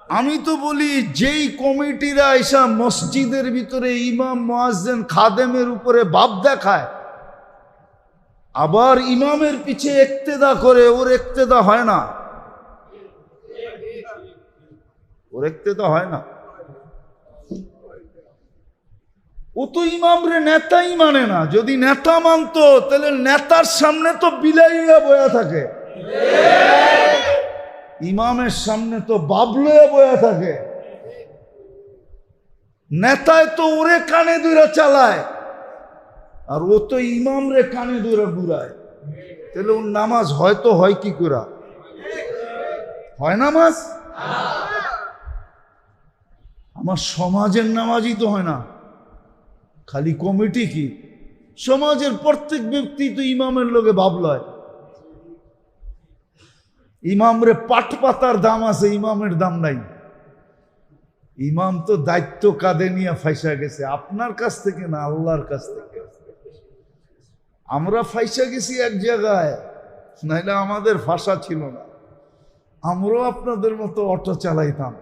আমি তো বলি যেই কমিটিরা এসা মসজিদের ভিতরে ইমাম মুয়াজ্জিন খাদেমের উপরে ভাব দেখায়, আবার ইমামের পিছে ইক্তেদা করে, ওর ইক্তেদা হয় না, ওর ইক্তেদা হয় না। ও তো ইমামরে নেতাই মানে না। যদি নেতা মানতো তাহলে নেতার সামনে তো বিলাইয়া বয়া থাকে, ইমামের সামনে তো বাবলয়া বয়া থাকে। নেতায় তো ওরে কানে ধরে চালায়, আর ও তো ইমামরে কানে ধরে ঘুরায়। তাহলে ওর নামাজ হয়তো হয় কি করে? হয় নামাজ? আমার সমাজের নামাজই তো হয় না, খালি কমিটি কি? সমাজের প্রত্যেক ব্যক্তি তো ইমামের লোকে ভাবলয়। ইমামরে পাট পাতার দাম আছে, ইমামের দাম নাই। ইমাম তো দায়িত্ব কাঁধে নিয়ে ফাইসা গেছে, আপনার কাছ থেকে না, আল্লাহর কাছ থেকে। আমরা ফাইসা গেছি এক জায়গায়, নাইলে আমাদের ভাষা ছিল না। আমরাও আপনাদের মতো অটো চালাইতাম,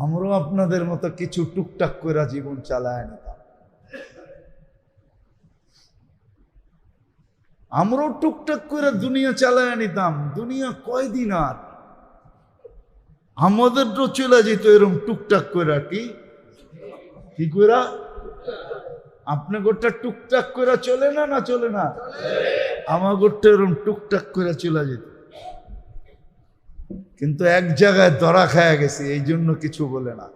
আমরাও আপনাদের মতো কিছু টুকটাক করে জীবন চালায় নিতাম। আমরাও টুকটাক করে দুনিয়া চালায় নিতাম। দুনিয়া কয়দিন আর, আমাদের তো চলে যেত এরকম টুকটাক করে। কি করে? আপনি গোটা টুকটাক করে চলে না, না চলে না? আমার গোটা এরকম টুকটাক করে চলে যেত। কিন্তু এক জায়গায় ধরা খায়া গেছে, এই জন্য কিছু বলে না।